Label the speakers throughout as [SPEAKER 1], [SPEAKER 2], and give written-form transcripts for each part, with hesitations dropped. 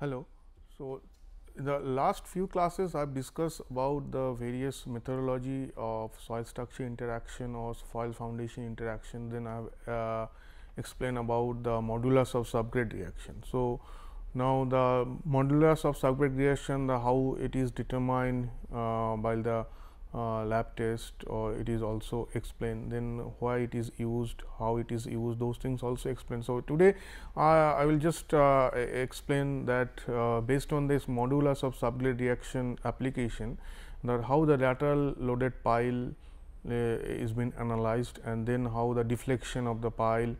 [SPEAKER 1] Hello. So, in the last few classes I have discussed about the various methodology of soil structure interaction or soil foundation interaction. Then I have explained about the modulus of subgrade reaction. So, now the modulus of subgrade reaction, the how it is determined by the lab test, or it is also explained, then why it is used, how it is used, those things also explained. So, today I will just explain that based on this modulus of subgrade reaction application, that how the lateral loaded pile is been analyzed, and then how the deflection of the pile,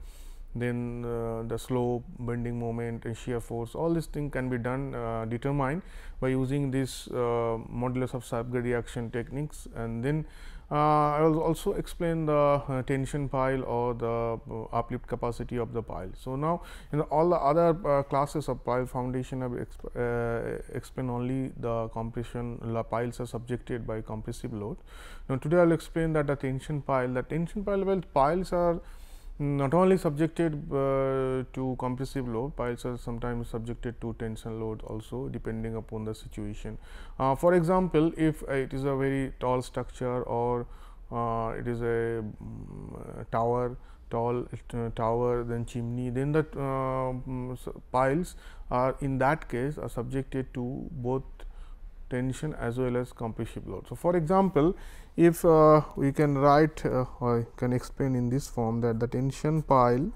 [SPEAKER 1] then the slope, bending moment and shear force, all these things can be done determined by using this modulus of subgrade reaction techniques. And then I will also explain the tension pile or the uplift capacity of the pile. So, now in all the other classes of pile foundation I will explain only the compression piles are subjected by compressive load. Now, today I will explain that the tension pile, well, piles are not only subjected to compressive load, piles are sometimes subjected to tension load also, depending upon the situation. For example, if it is a very tall structure, or it is a tower, tower, then chimney, then the piles are in that case are subjected to both tension as well as compressive load. So, for example, if we can write or can explain in this form, that the tension pile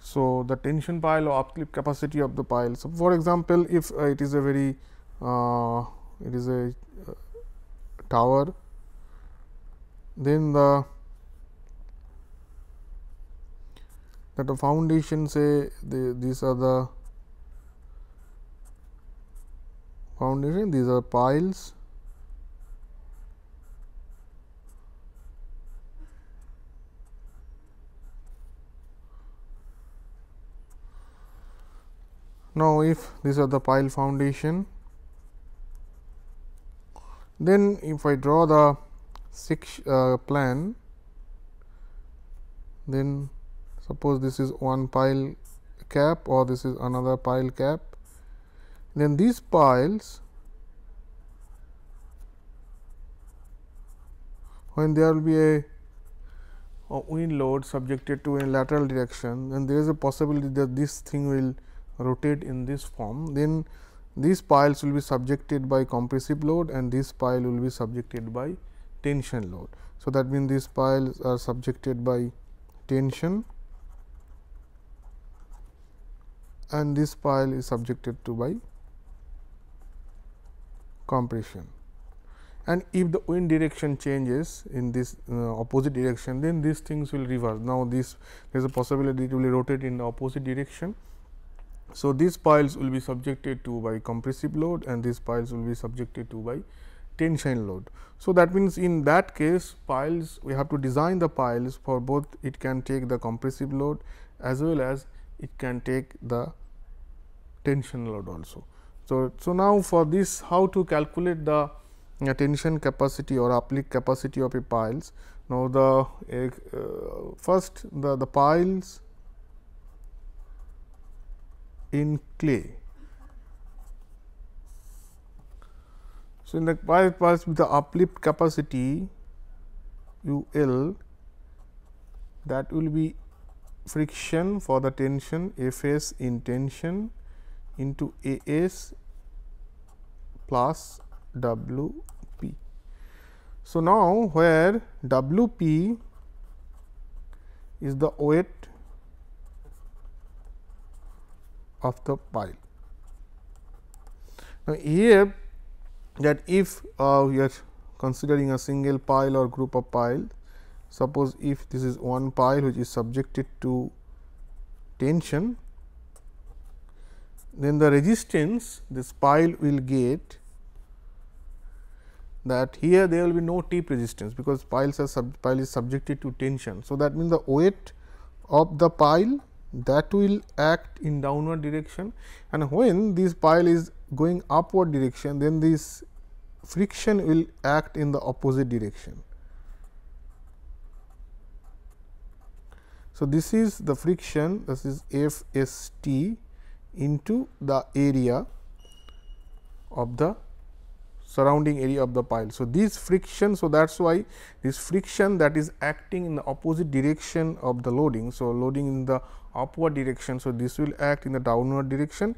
[SPEAKER 1] so the tension pile or uplift capacity of the pile. So, for example, if it is a very it is a tower, then the foundation, say these are the foundation, these are piles, now if these are the pile foundation, then if I draw the plan, then suppose this is one pile cap or this is another pile cap, then these piles, when there will be a wind load subjected to a lateral direction, then there is a possibility that this thing will rotate in this form. Then these piles will be subjected by compressive load, and this pile will be subjected by tension load. So, that means these piles are subjected by tension, and this pile is subjected to by compression. And if the wind direction changes in this opposite direction, then these things will reverse. Now, this there is a possibility it will rotate in the opposite direction. So, these piles will be subjected to by compressive load, and these piles will be subjected to by tension load. So, that means, in that case piles, we have to design the piles for both, it can take the compressive load as well as it can take the tension load also. So, now for this, how to calculate the tension capacity or uplift capacity of a piles. Now, the first the piles in clay. So, in the piles with the uplift capacity UL, that will be friction for the tension Fs in tension into As plus Wp. So, now where Wp is the weight of the pile. Now, here that if we are considering a single pile or group of piles, suppose if this is one pile which is subjected to tension, then the resistance this pile will get, that here there will be no tip resistance, because pile is subjected to tension. So, that means the weight of the pile that will act in downward direction, and when this pile is going upward direction, then this friction will act in the opposite direction. So, this is the friction, this is F S T into the area of the surrounding area of the pile. So, this friction, so that is why this friction that is acting in the opposite direction of the loading. So, loading in the upward direction. So, this will act in the downward direction,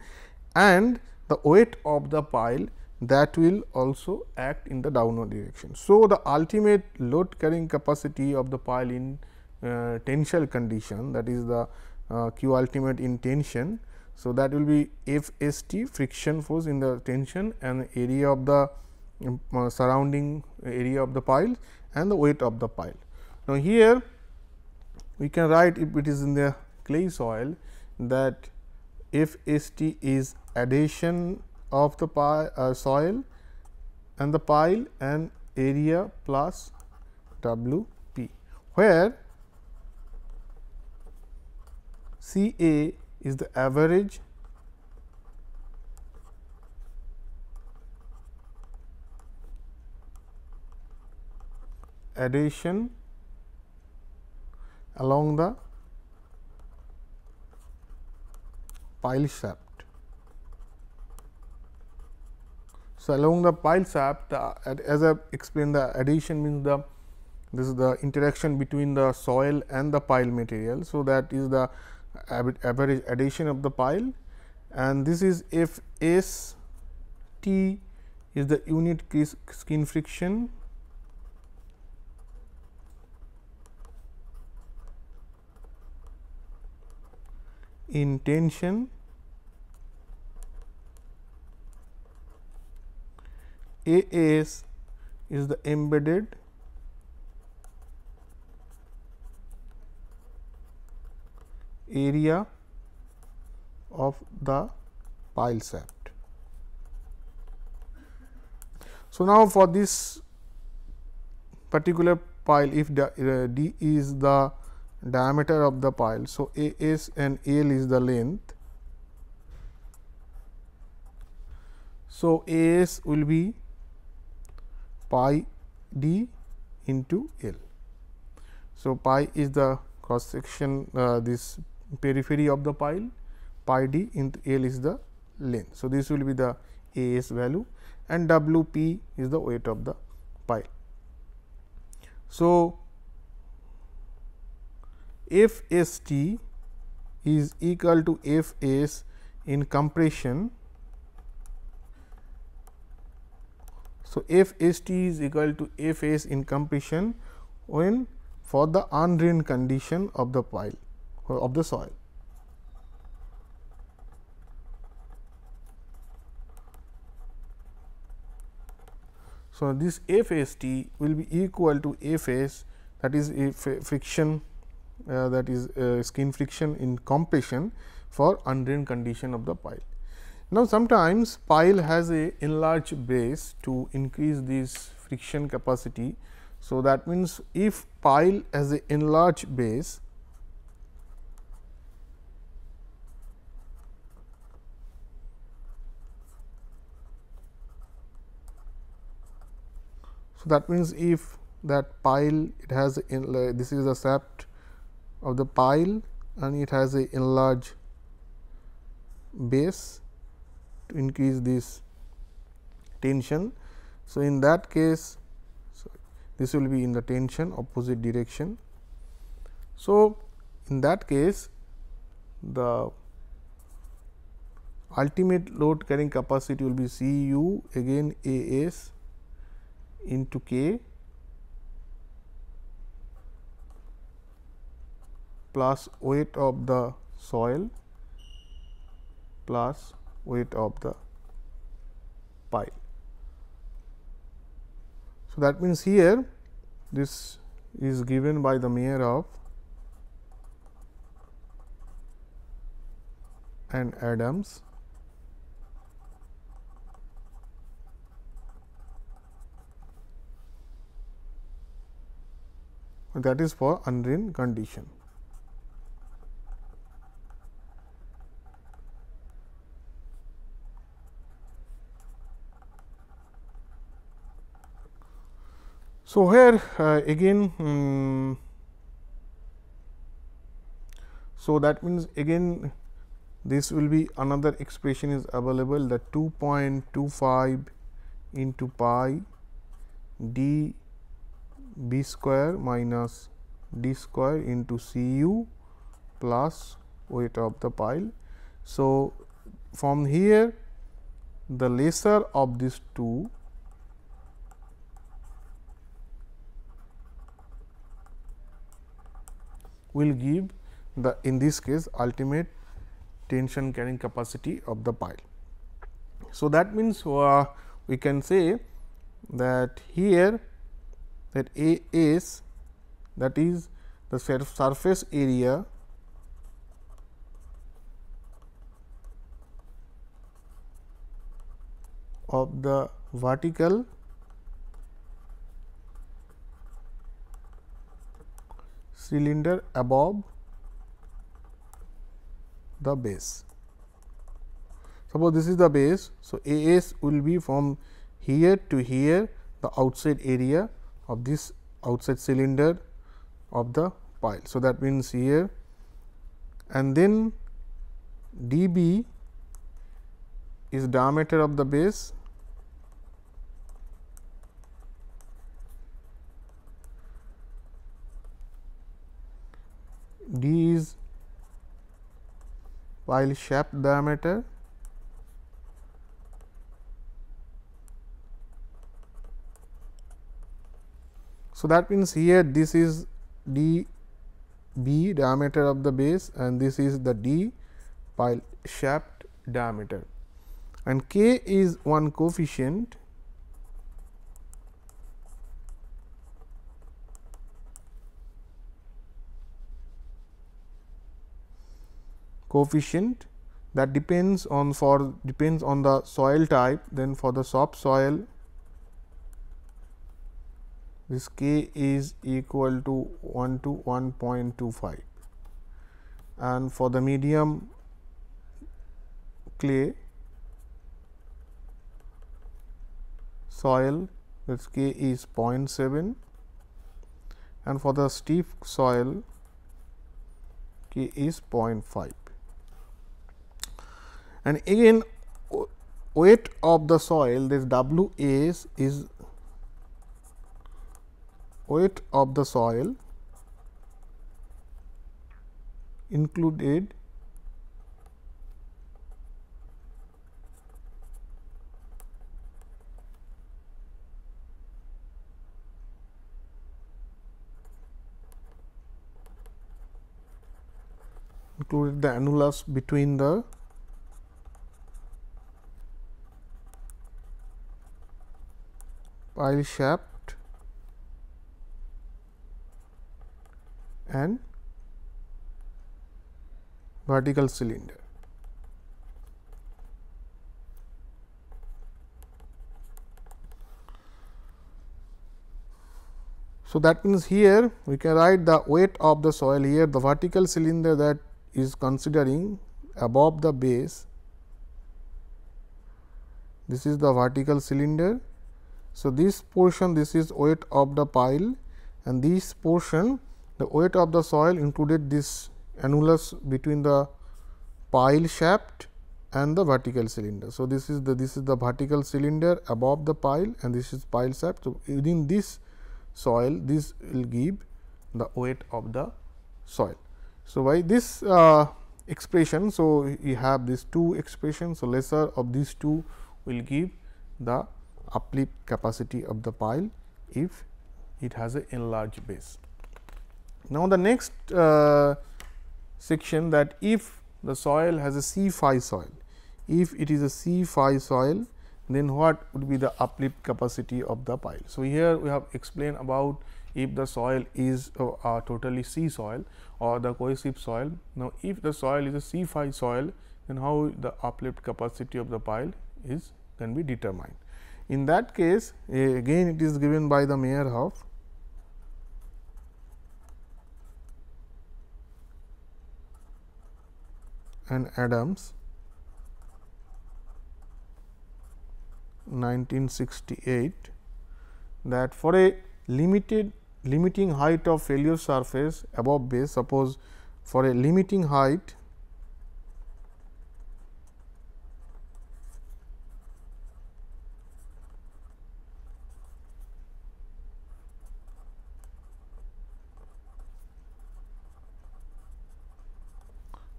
[SPEAKER 1] and the weight of the pile that will also act in the downward direction. So, the ultimate load carrying capacity of the pile in tensile condition, that is the Q ultimate in tension. So, that will be F S T, friction force in the tension, and area of the surrounding area of the pile and the weight of the pile. Now, here we can write, if it is in the clay soil, that F S T is adhesion of the soil and the pile and area plus W P, where C A is the average adhesion along the pile shaft. So, along the pile shaft, as I explained, the adhesion means this is the interaction between the soil and the pile material. So, that is the average adhesion of the pile, and this is F S T is the unit skin friction in tension, A S is the embedded area of the pile shaft. So, now for this particular pile, if D is the diameter of the pile. So, A S and L is the length. So, A S will be pi D into L. So, pi is the cross section, this periphery of the pile, pi D into L is the length. So, this will be the A S value, and W P is the weight of the pile. So, F S T is equal to F S in compression. So, F S T is equal to F S in compression when for the undrained condition of the pile or of the soil. So, this F S T will be equal to F S, that is a friction, that is skin friction in compression for undrained condition of the pile. Now, sometimes pile has a enlarged base to increase this friction capacity. So, that means, if pile has a enlarged base, so that means, if that pile it has this is the shaft of the pile and it has a enlarged base to increase this tension. So, in that case, this will be in the tension opposite direction. So, in that case, the ultimate load carrying capacity will be C U again A S into K plus weight of the soil plus weight of the pile. So, that means, here this is given by the Meyer and Adams. That is for undrained condition. So, here again so that means again this will be another expression is available, that 2.25 into pi d b square minus d square into Cu plus weight of the pile. So, from here the lesser of these two will give the, in this case, ultimate tension carrying capacity of the pile. So, that means we can say that here that A s, that is the surface area of the vertical cylinder above the base. Suppose this is the base. So, A s will be from here to here, the outside area of this outside cylinder of the pile. So, that means here, and then d b is diameter of the base, d is pile shaft diameter, so that means here this is d b diameter of the base and this is the d pile shaft diameter, and k is one coefficient that depends on the soil type. Then for the soft soil, this k is equal to 1 to 1.25, and for the medium clay soil, this k is 0.7, and for the stiff soil k is 0.5. And again weight of the soil, this W s is weight of the soil included the annulus between the pile shaft and vertical cylinder. So, that means here we can write the weight of the soil here, the vertical cylinder that is considering above the base, this is the vertical cylinder. So, this portion, this is weight of the pile, and this portion, the weight of the soil included this annulus between the pile shaft and the vertical cylinder. So, this is the vertical cylinder above the pile and this is pile shaft. So, within this soil, this will give the weight of the soil. So, by this expression, so we have these two expressions. So, lesser of these two will give the uplift capacity of the pile if it has a enlarged base. Now, the next section, that if the soil has a C phi soil, if it is a C phi soil, then what would be the uplift capacity of the pile. So, here we have explained about if the soil is totally C soil or the cohesive soil. Now, if the soil is a C phi soil, then how the uplift capacity of the pile can be determined. In that case, again it is given by the Meyerhof, and Adams 1968, that for a limiting height of failure surface above base. Suppose for a limiting height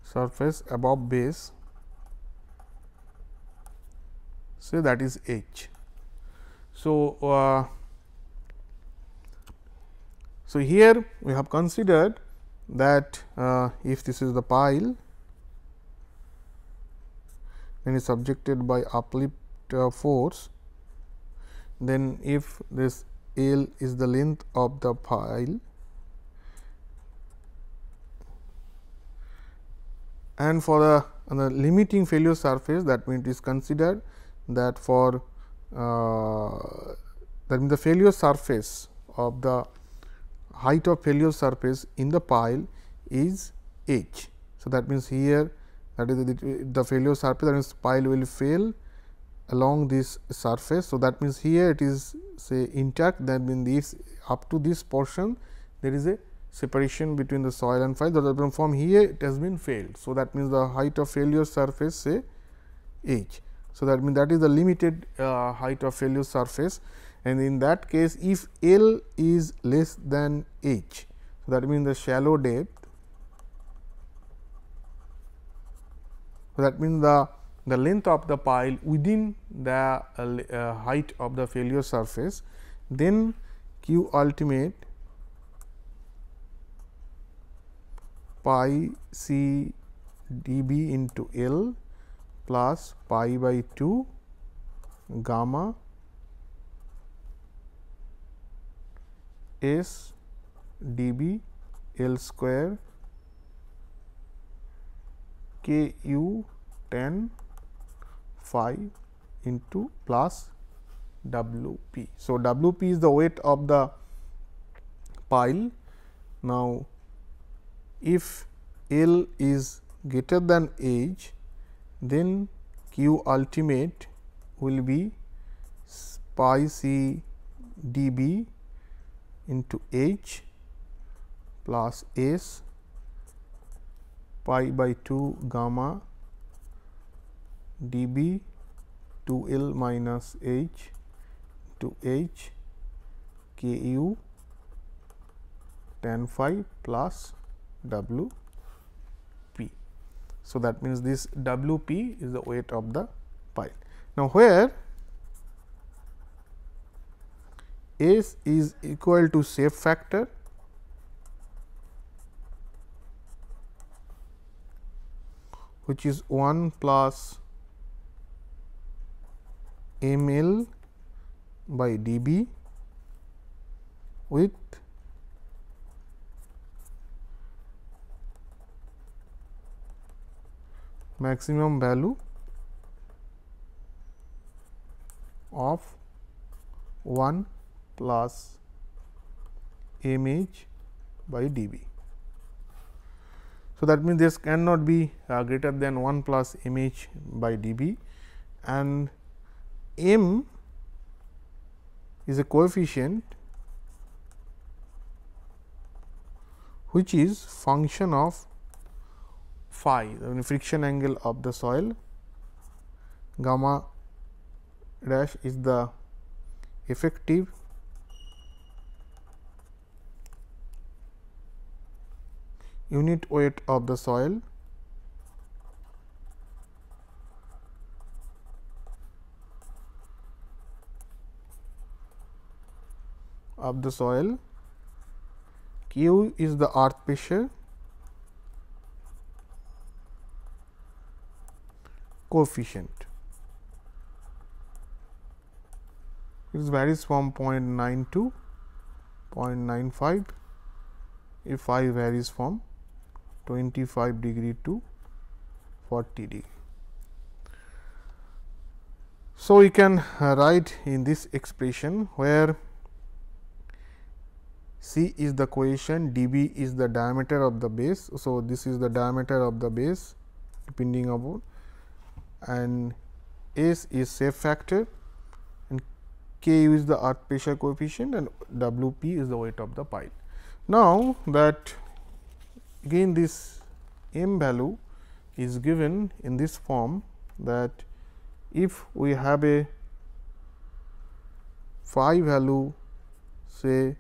[SPEAKER 1] surface above base, say that is H. So, so here we have considered that if this is the pile, then is subjected by uplift force, then if this L is the length of the pile and for the limiting failure surface, that means it is considered that for that means the failure surface of the height of failure surface in the pile is H. So, that means here that is the failure surface, that means pile will fail along this surface. So, that means here it is say intact, that means this up to this portion there is a separation between the soil and pile, that from here it has been failed. So, that means the height of failure surface say H. So, that means that is the limited height of failure surface, and in that case if L is less than H. So, that means the shallow depth, so that means the length of the pile within the height of the failure surface, then Q ultimate pi C dB into L plus pi by 2 gamma S dB L square K U tan phi into plus W p. So, W p is the weight of the pile. Now, if L is greater than H, then Q ultimate will be pi C dB into H plus S pi by 2 gamma dB 2 L minus H to H K U tan phi plus W p. So, that means this W p is the weight of the pile. Now, where S is equal to shape factor, which is 1 plus m L by dB with maximum value of 1 plus m H by dB. So, that means this cannot be greater than 1 plus m H by dB, and m is a coefficient which is function of phi, the friction angle of the soil. Gamma dash is the effective unit weight of the soil, Q is the earth pressure coefficient. It varies from 0.9 to 0.95, if phi varies from 25 degree to 40 degree. So, we can write in this expression where C is the cohesion, dB is the diameter of the base. So, this is the diameter of the base depending upon, and S is shape factor, and Ku is the earth pressure coefficient and Wp is the weight of the pile. Now, that again this m value is given in this form, that if we have a phi value say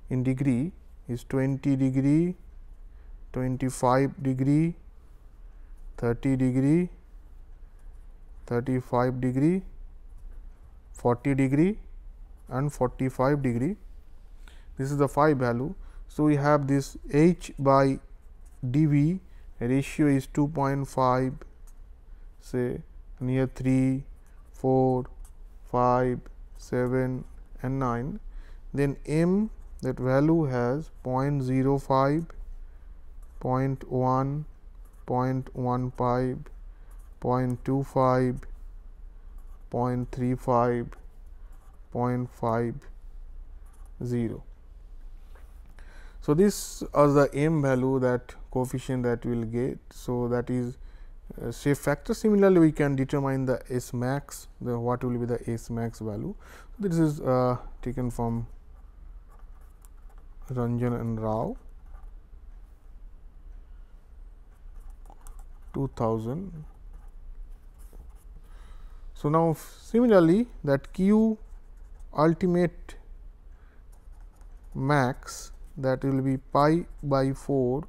[SPEAKER 1] in degree is 20 degree, 25 degree, 30 degree, 35 degree, 40 degree and 45 degree. This is the phi value. So, we have this h by dV ratio is 2.5, say near 3, 4, 5, 7 and 9. Then m, that value has 0.05, 0.1, 0.15, 0.25, 0.35, 0.50. So, this is the m value, that coefficient that we will get. So, that is shape factor. Similarly, we can determine the S max, what will be the S max value. This is taken from Ranjan and Rao, 2000. So, now similarly, that Q ultimate max, that will be pi by 4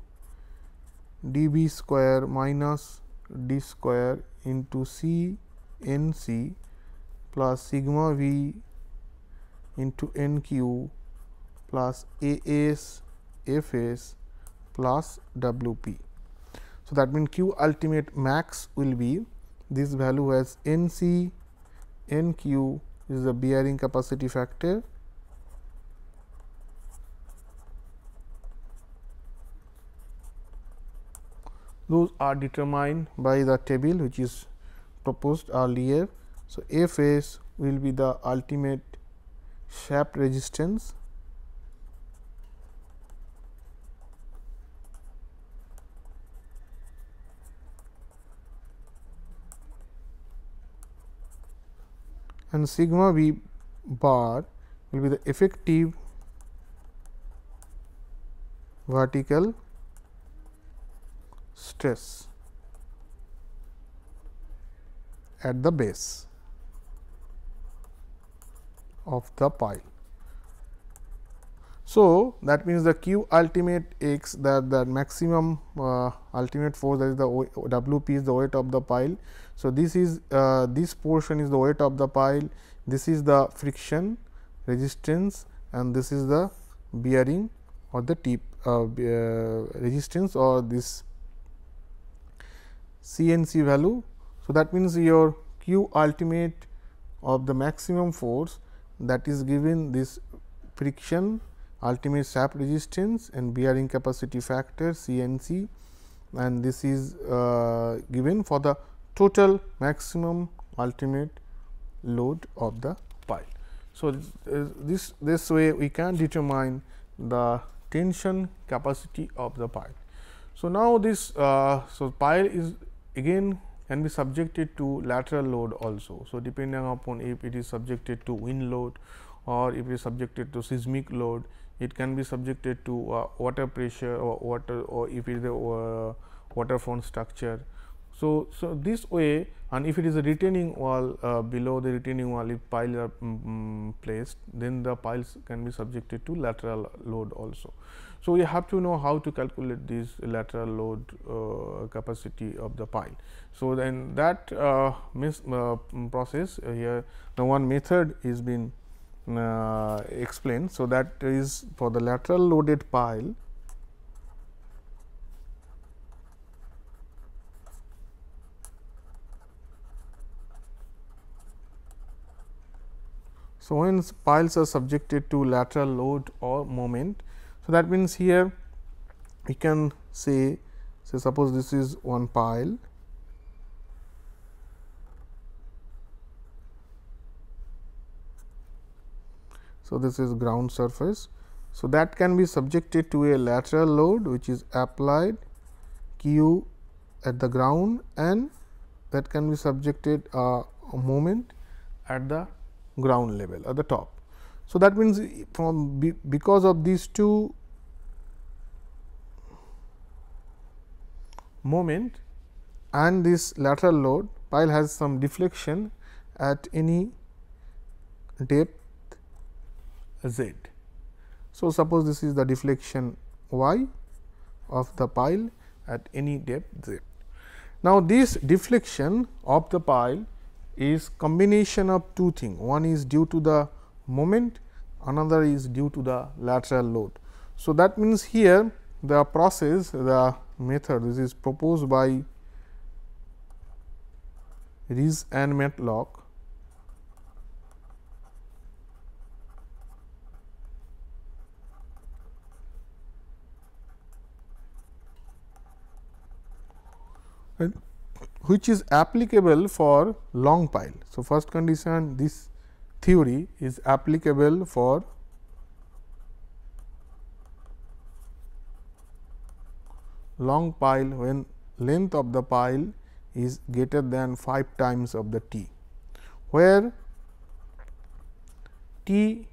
[SPEAKER 1] dB square minus d square into C n c plus sigma v into n q plus A s F s plus W p. So, that means Q ultimate max will be this value as n c, n q is the bearing capacity factor, those are determined by the table which is proposed earlier. So, F s will be the ultimate shaft resistance, and sigma v bar will be the effective vertical stress at the base of the pile. So, that means the Q ultimate x, that the maximum ultimate force, that is the W p is the weight of the pile. So, this is this portion is the weight of the pile, this is the friction resistance and this is the bearing or the tip resistance or this CNC value. So, that means your Q ultimate of the maximum force, that is given this friction, ultimate shaft resistance and bearing capacity factor CNC, and this is given for the total maximum ultimate load of the pile. So, this way we can determine the tension capacity of the pile. So, now this so pile is again can be subjected to lateral load also. So, depending upon if it is subjected to wind load or if it is subjected to seismic load, it can be subjected to water pressure or water, or if it is a waterfront structure. So, this way, and if it is a retaining wall below the retaining wall, if piles are placed, then the piles can be subjected to lateral load also. So, we have to know how to calculate this lateral load capacity of the pile. So, then that process here, the one method is been explained. So, that is for the lateral loaded pile. So, when piles are subjected to lateral load or moment, so that means here we can say suppose this is one pile. So, this is ground surface. So, that can be subjected to a lateral load which is applied Q at the ground, and that can be subjected a moment at the ground level at the top. So, that means from because of these two moment and this lateral load, pile has some deflection at any depth z. So, suppose this is the deflection y of the pile at any depth z. Now, this deflection of the pile is combination of two things. One is due to the moment, another is due to the lateral load. So, that means here the process, the method, this is proposed by Rees and Matlock. Which is applicable for long pile. So, first condition, this theory is applicable for long pile when length of the pile is greater than 5 times of the T, where T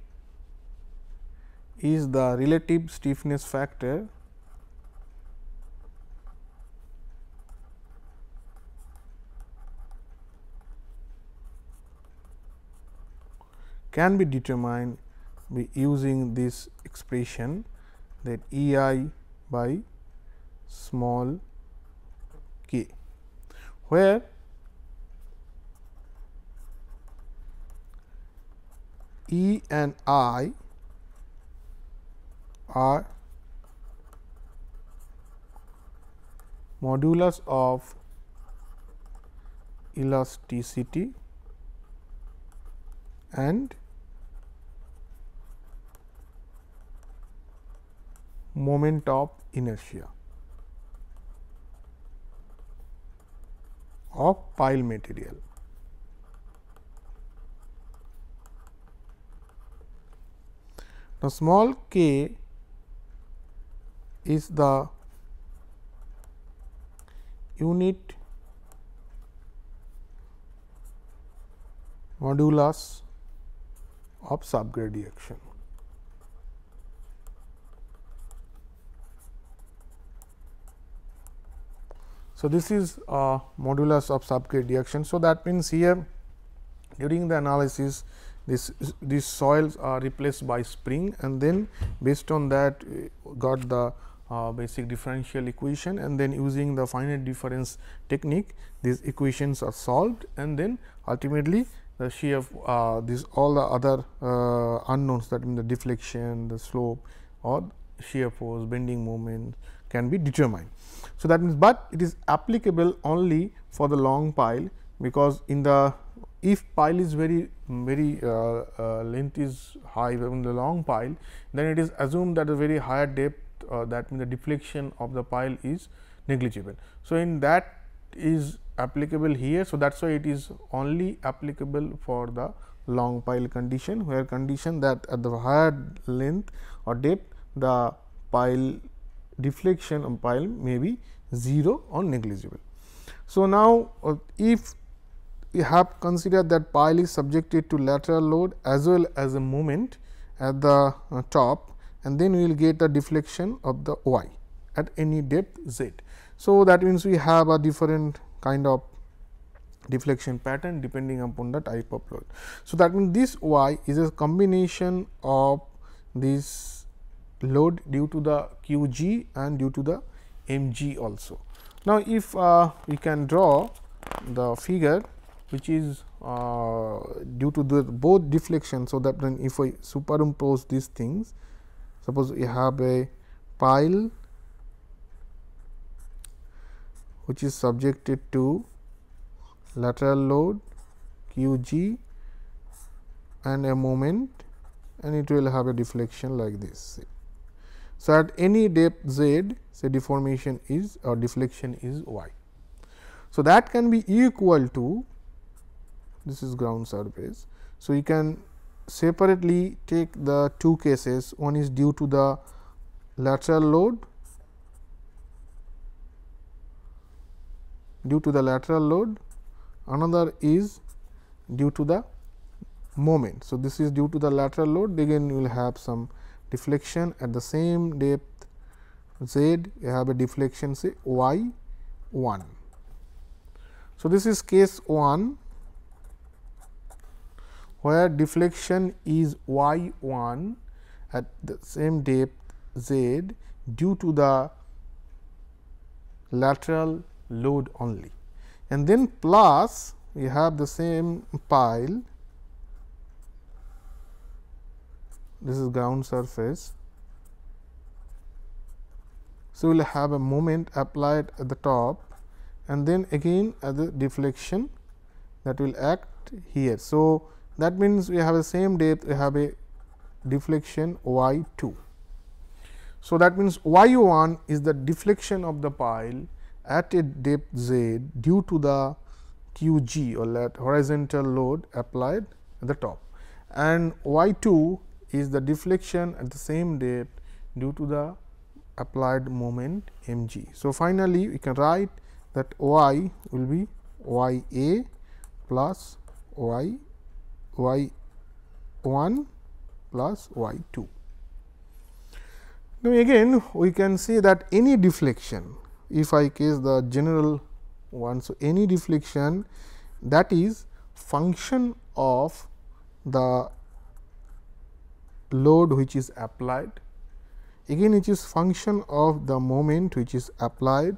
[SPEAKER 1] is the relative stiffness factor can be determined by using this expression, that E I by small k, where E and I are modulus of elasticity and moment of inertia of pile material. Now, small k is the unit modulus of subgradiation. So, this is modulus of subgradiation. So, that means here during the analysis these soils are replaced by spring, and then based on that got the basic differential equation, and then using the finite difference technique these equations are solved, and then ultimately the shear these all the other unknowns, that means the deflection, the slope or shear force, bending moment can be determined. So, that means, but it is applicable only for the long pile, because in the if pile is very length is high in the long pile, then it is assumed that a very higher depth, that means the deflection of the pile is negligible. So, in that is applicable here. So, that is why it is only applicable for the long pile condition, where condition that at the higher length or depth the pile deflection of pile may be 0 or negligible. So, now if we have considered that pile is subjected to lateral load as well as a moment at the top, and then we will get the deflection of the y at any depth z. So, that means we have a different kind of deflection pattern depending upon the type of load. So, that means this y is a combination of this load due to the q g and due to the m g also. Now, if we can draw the figure which is due to the both deflection. So, that then if I superimpose these things, suppose we have a pile which is subjected to lateral load q g and a moment, and it will have a deflection like this. So, at any depth z, say deformation is or deflection is y. So, that can be equal to, this is ground surface. So, you can separately take the two cases, one is due to the lateral load, another is due to the moment. So, this is due to the lateral load, again you will have some deflection at the same depth z, you have a deflection say y 1. So, this is case 1 where deflection is y 1 at the same depth z due to the lateral load only, and then plus we have the same pile, this is ground surface. So, we will have a moment applied at the top and then again at the deflection that will act here. So, that means we have the same depth, we have a deflection y 2. So, that means y 1 is the deflection of the pile at a depth z due to the q g or horizontal load applied at the top, and y 2 is the deflection at the same depth due to the applied moment m g. So, finally, we can write that y will be y a plus y 1 plus y 2. Now, again we can say that any deflection, if I case the general one. So, any deflection that is function of the load which is applied, again it is function of the moment which is applied,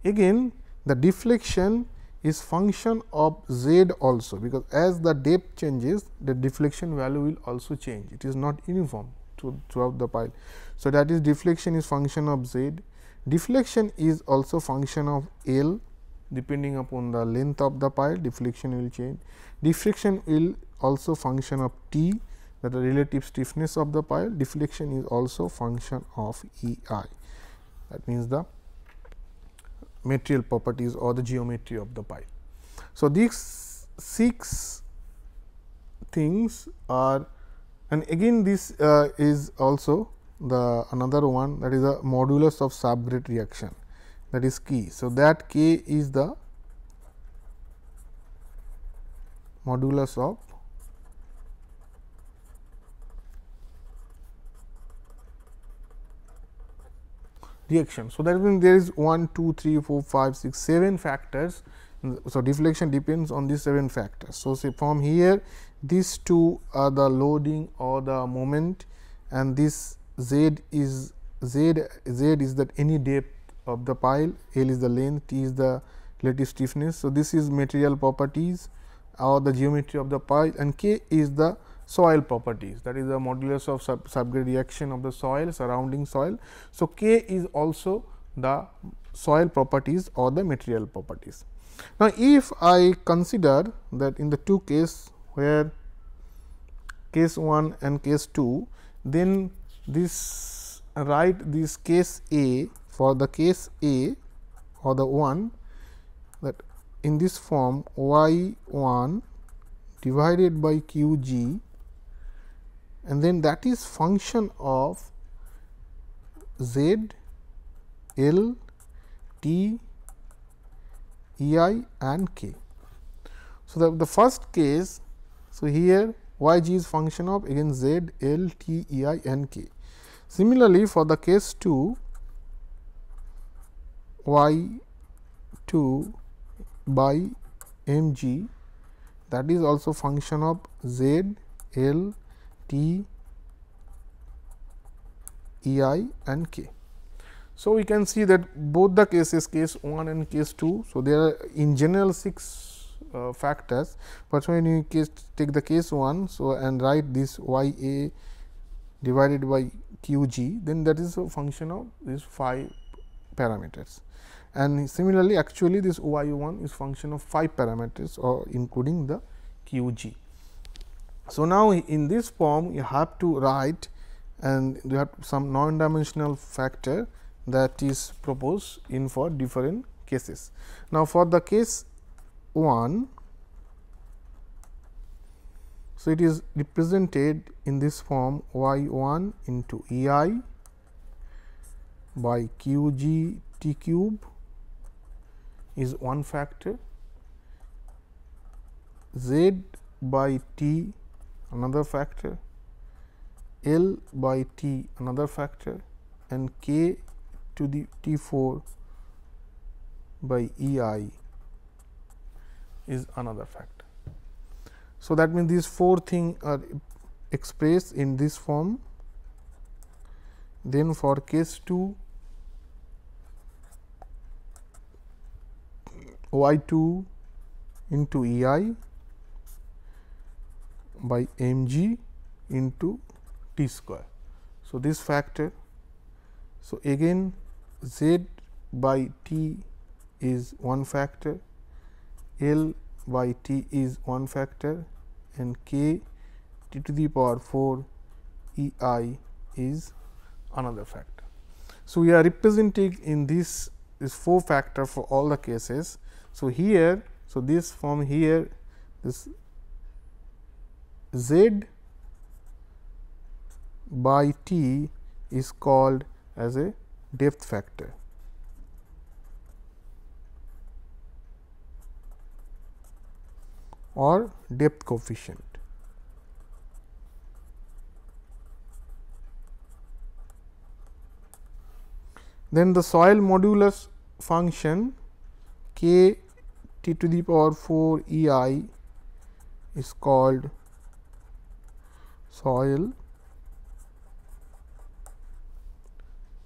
[SPEAKER 1] again the deflection is function of z also, because as the depth changes the deflection value will also change, it is not uniform throughout the pile. So, that is deflection is function of z, deflection is also function of L, depending upon the length of the pile deflection will change, deflection will also function of T, that the relative stiffness of the pile, deflection is also function of E I, that means the material properties or the geometry of the pile. So, these 6 things are, and again this is also the another one, that is the modulus of subgrade reaction, that is key. So, that k is the modulus of reaction. So, that means there is 1, 2, 3, 4, 5, 6, 7 factors. So, deflection depends on these 7 factors. So, say from here these 2 are the loading or the moment, and this z is that any depth of the pile, L is the length, T is the relative stiffness. So, this is material properties or the geometry of the pile, and K is the soil properties, that is the modulus of subgrade reaction of the soil, surrounding soil. So, K is also the soil properties or the material properties. Now, if I consider that in the 2 cases where case 1 and case 2, then this write this case A, for the case A or the 1, that in this form y 1 divided by q g, and then that is function of z, L, T, E I and K. So, the first case, so here y g is function of again z, L, T, E I and K. Similarly, for the case 2, y 2 by m g, that is also function of z, L, T, E I and K. So, we can see that both the cases, case 1 and case 2. So, there are in general 6 factors, but when you take the case 1, so and write this y a divided by q g, then that is a function of these 5 parameters, and similarly actually this y 1 is function of 5 parameters or including the q g. So, now in this form you have to write, and you have some non-dimensional factor that is proposed in for different cases. Now, for the case 1, so it is represented in this form y 1 into E I by q g t cube is one factor, z by t another factor, L by T another factor, and K to the T4 by E I is another factor. So, that means these 4 things are expressed in this form. Then for case 2, y 2 into E I by m g into t square. So, this factor. So, again z by t is one factor, L by t is one factor, and k t to the power 4 E I is another factor. So, we are representing in this 4 factor for all the cases. So, here, so this form here, this z by t is called as a depth factor. Or depth coefficient. Then the soil modulus function k t to the power 4 E I is called soil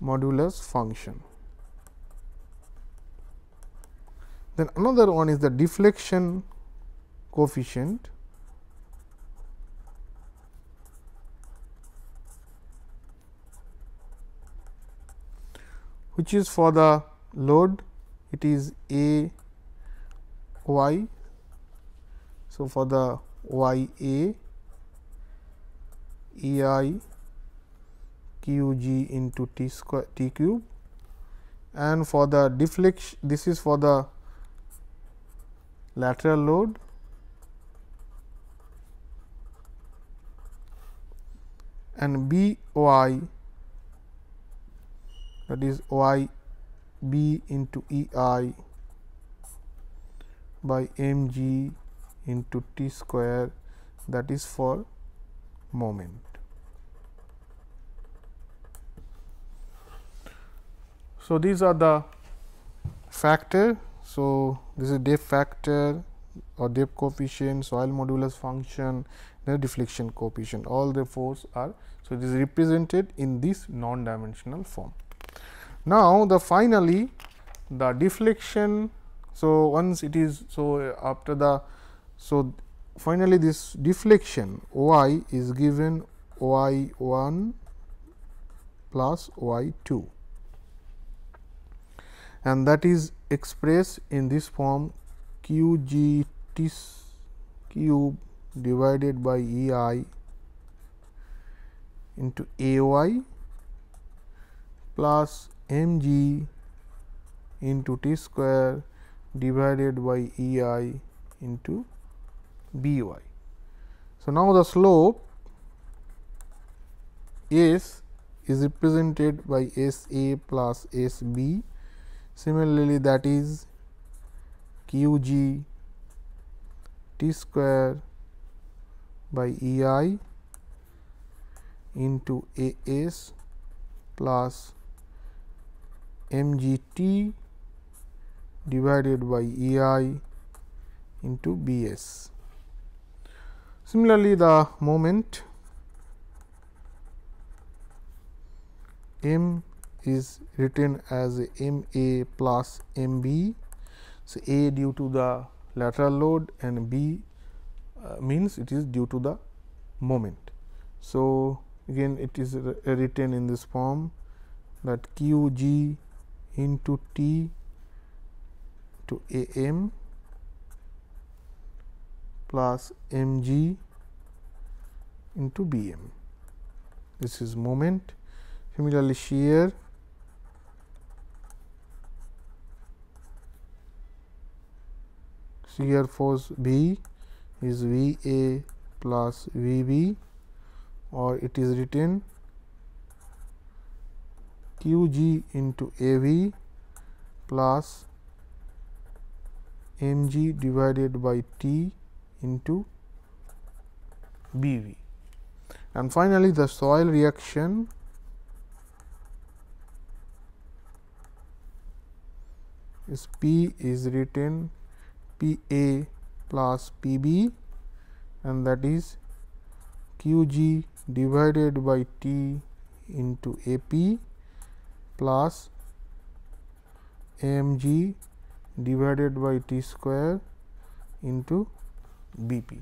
[SPEAKER 1] modulus function. Then another one is the deflection coefficient, which is for the load, it is A y. So, for the y A, E I q g into t square t cube, and for the deflection, this is for the lateral load, and B y, that is y b into E I by m g into t square, that is for moment. So, these are the factor. So, this is depth factor or depth coefficient, soil modulus function, the deflection coefficient, all the 4s are. So, it is represented in this non-dimensional form. Now, finally, the deflection. So, once it is, so after the, so finally, this deflection y is given y 1 plus y 2, and that is expressed in this form q g t cube divided by E I into A y plus m g into t square divided by E I into B y. So, now the slope S is represented by S A plus S B. Similarly, that is q g t square by E I into A s plus m g t divided by E I into B s. Similarly, the moment m is written as m a plus m b. So, a due to the lateral load and b means it is due to the moment. So, again it is written in this form that q g into t to a m plus m g into b m. This is moment. Similarly, shear force B is V A plus V B, or it is written q g into A V plus m g divided by t into BV. And finally, the soil reaction is P is written PA plus PB, and that is QG divided by T into AP plus AMG divided by T square into BP.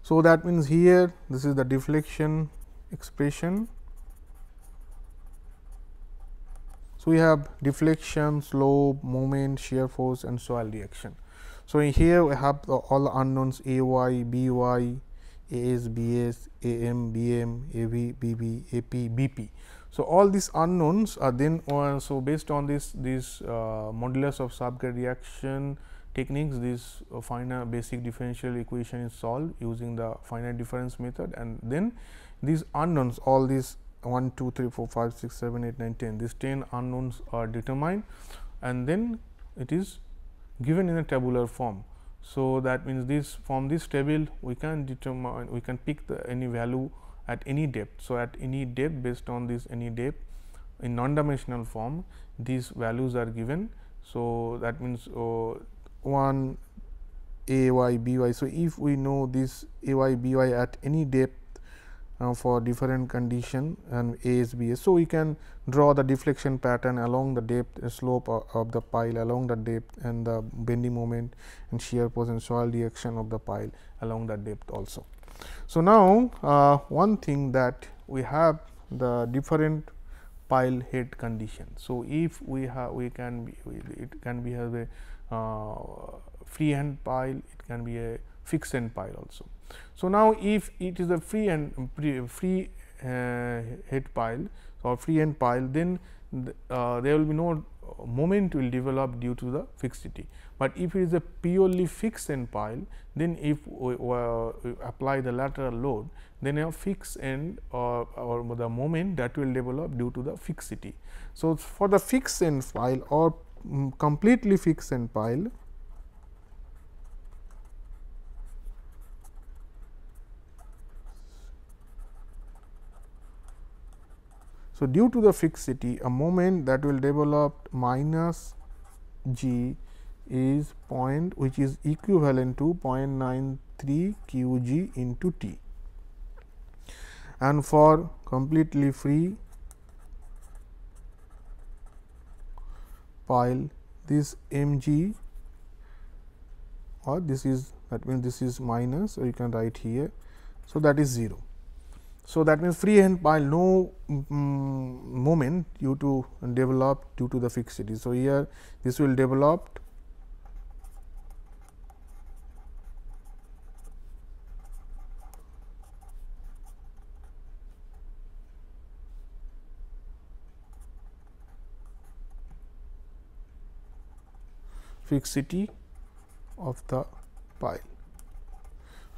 [SPEAKER 1] So, that means here this is the deflection expression. So, we have deflection, slope, moment, shear force and soil reaction. So, here we have all the unknowns AY, BY, AS, BS, AM, BM, AV, BB, AP, BP. So, all these unknowns are then so based on this modulus of subgrade reaction techniques, this finite basic differential equation is solved using the finite difference method, and then these unknowns, all these 1, 2, 3, 4, 5, 6, 7, 8, 9, 10, these 10 unknowns are determined, and then it is given in a tabular form. So, that means this from this table we can determine, we can pick any value at any depth. So, at any depth, based on this any depth in non-dimensional form, these values are given. So, that means 1 A y b y. So, if we know this A y b y at any depth for different condition and A is B S. So, we can draw the deflection pattern along the depth slope of the pile along the depth, and the bending moment and shear force and soil reaction of the pile along the depth also. So, now one thing that we have the different pile head condition. So, if we have it can be have a free hand pile, it can be a fixed end pile also. So, now if it is a free head pile or free end pile, then there will be no moment will develop due to the fixity. But if it is a purely fixed end pile, then if we apply the lateral load, then a fixed end or the moment that will develop due to the fixity. So, for the fixed end pile or completely fixed end pile, so due to the fixity, a moment that will develop minus g is point, which is equivalent to 0.93 q g into t, and for completely free pile, this m g, or this is, that means this is minus, so you can write here. So, that is 0. So, that means free hand pile no moment due to develop due to the fixity. So, here this will develop fixity of the pile.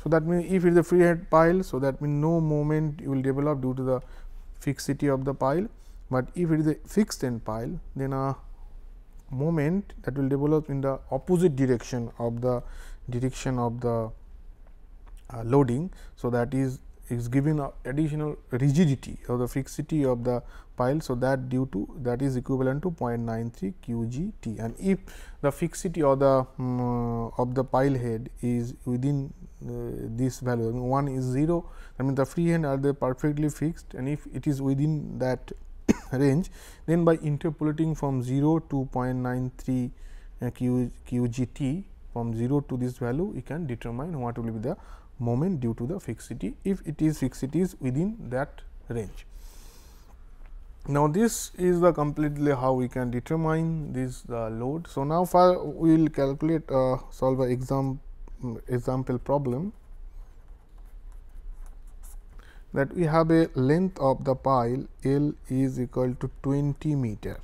[SPEAKER 1] So, that means, if it is a free head pile, so that means no moment you will develop due to the fixity of the pile, but if it is a fixed end pile, then a moment that will develop in the opposite direction of the loading. So, that is given additional rigidity or the fixity of the pile. So, that due to that is equivalent to 0.93 q g t, and if the fixity or the of the pile head is within this value, 1 is 0, that means the free hand are they perfectly fixed, and if it is within that range, then by interpolating from 0 to 0.93 q g t, from 0 to this value, we can determine what will be the moment due to the fixity, if it is fixity is within that range. Now, this is the completely how we can determine this load. So, now we will calculate solve a example problem, that we have a length of the pile L is equal to 20 meter,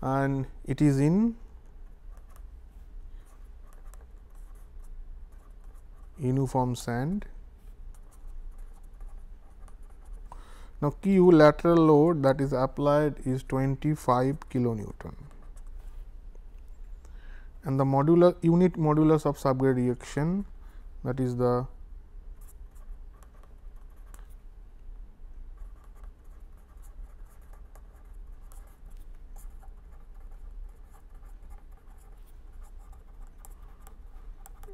[SPEAKER 1] and it is in uniform sand. Now, Q lateral load that is applied is 25 kilonewton, and the unit modulus of subgrade reaction that is the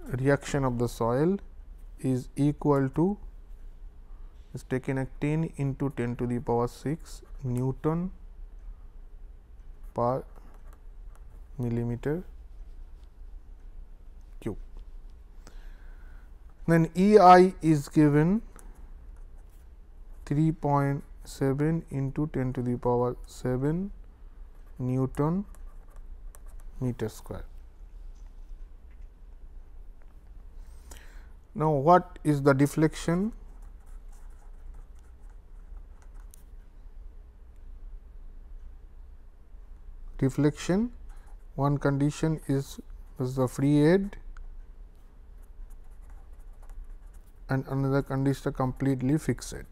[SPEAKER 1] reaction of the soil is equal to, is taken at 10 into 10 to the power 6 Newton per millimeter cube. Then EI is given 3.7 into 10 to the power 7 Newton meter square. Now, what is the deflection? Deflection, one condition is the free head and another condition completely fixed head.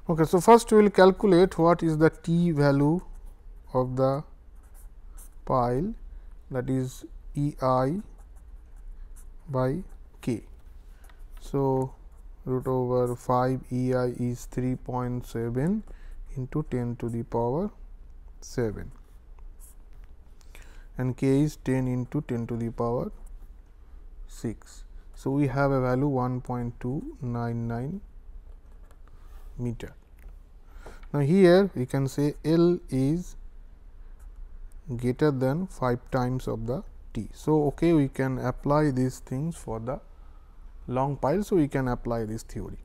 [SPEAKER 1] Okay, so, first we will calculate what is the T value of the pile, that is E I by K. So, root over 5 E I is 3.7 into 10 to the power 7 and K is 10 into 10 to the power 6. So, we have a value 1.299 meter. Now, here we can say L is greater than 5 times of the T. So, okay, we can apply these things for the long pile. So, we can apply this theory.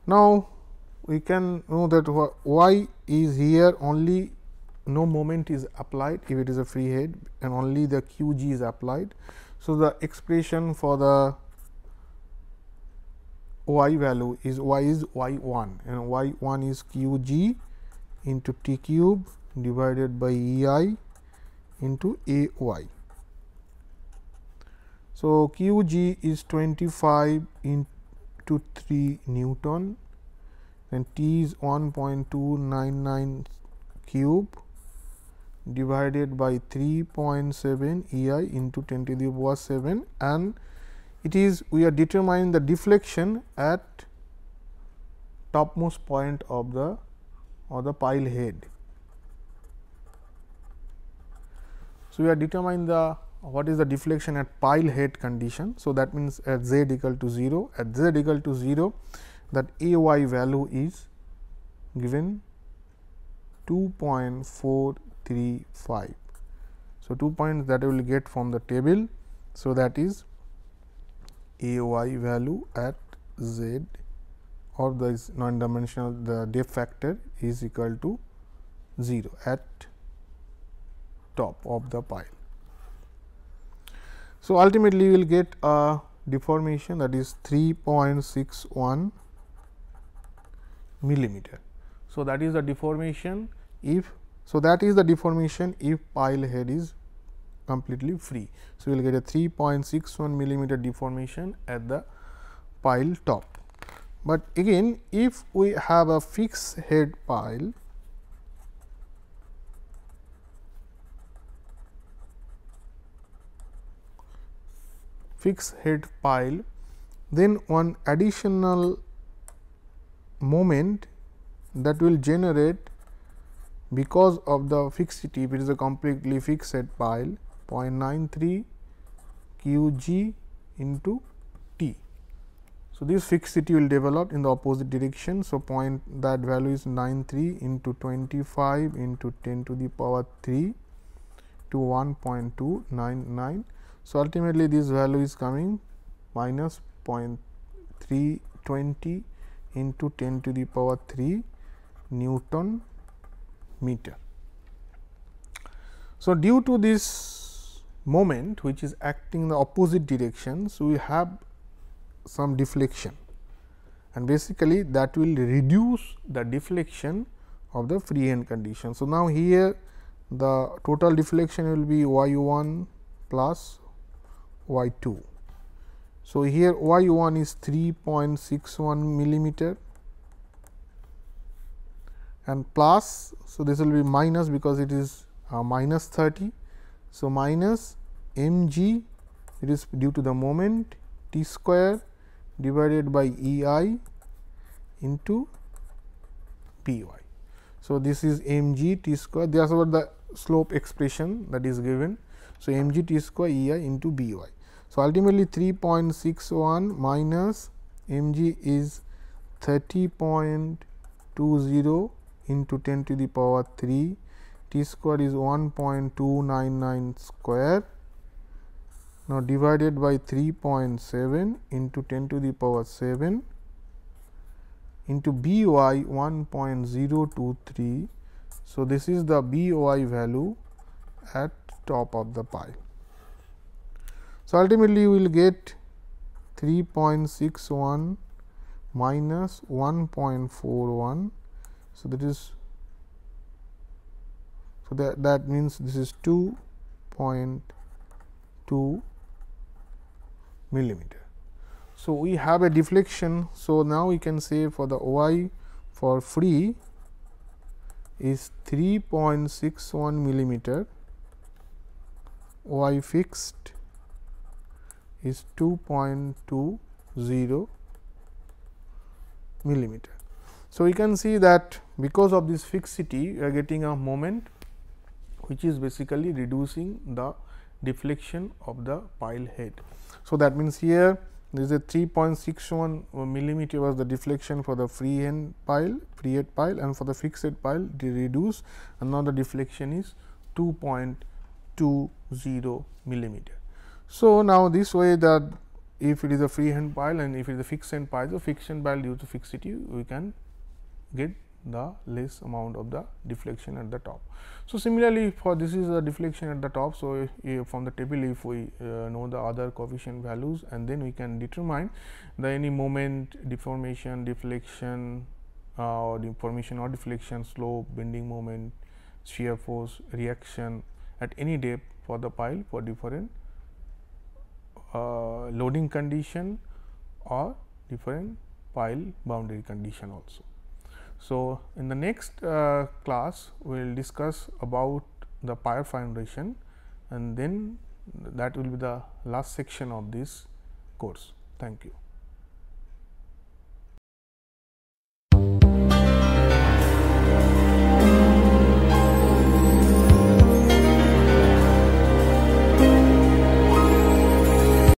[SPEAKER 1] Now, we can know that y is here, only no moment is applied if it is a free head and only the q g is applied. So, the expression for the y value is y 1 and y 1 is q g into T cube divided by E I into A y. So, q g is 25 into 3 Newton and T is 1.299 cube divided by 3.7 E I into 10 to the power 7, and it is, we are determining the deflection at topmost point of the pile head. So, we are determining the what is the deflection at pile head condition. So, that means at z equal to 0, at z equal to 0, that A y value is given 2.435. So, 2 points that we will get from the table. So, that is A y value at z, or the non-dimensional, the depth factor is equal to 0 at top of the pile. So, ultimately we will get a deformation, that is 3.61 millimeter. So, that is the deformation if, so that is the deformation if pile head is completely free. So, we will get a 3.61 millimeter deformation at the pile top. But again, if we have a fixed head pile, then one additional moment that will generate because of the fixity, if it is a completely fixed head pile, 0.93 q g into T. So, this fixity will develop in the opposite direction. So, that value is 93 into 25 into 10 to the power 3 to 1.299. So, ultimately this value is coming minus 0.320 into 10 to the power 3 Newton meter. So, due to this moment which is acting in the opposite direction, so we have some deflection, and basically that will reduce the deflection of the free hand condition. So, now here the total deflection will be y 1 plus y 2. So, here y 1 is 3.61 millimeter and plus. So, this will be minus because it is minus 30. So, minus mg, it is due to the moment, t square divided by E I into P y. So, this is mg t square, that is what the slope expression that is given. So, mg t square E I into B y. So, ultimately 3.61 minus mg is 30.20 into 10 to the power 3, t square is 1.299 square. Now, divided by 3.7 into 10 to the power 7 into B y 1.023. So, this is the B y value at top of the pile. So, ultimately we will get 3.61 minus 1.41. So, that is, so that means this is 2.2 millimeter. So, we have a deflection. So, now we can say for the y for free is 3.61 millimeter, y fixed is 2.20 millimeter. So, we can see that because of this fixity we are getting a moment which is basically reducing the deflection of the pile head. So, that means here there is a 3.61 millimeter was the deflection for the free head pile, and for the fixed head pile they reduce, and now the deflection is 2.20 millimeter. So, now this way that if it is a free hand pile and if it is a fixed end pile, the fixed end pile due to fixity we can get the less amount of the deflection at the top. So, similarly, for this is the deflection at the top. So, from the table if we know the other coefficient values, and then we can determine the any moment, deformation, deflection or deformation or deflection, slope, bending moment, shear force, reaction at any depth for the pile for different loading condition or different pile boundary condition also. So, in the next class we will discuss about the pile foundation, and then that will be the last section of this course. Thank you.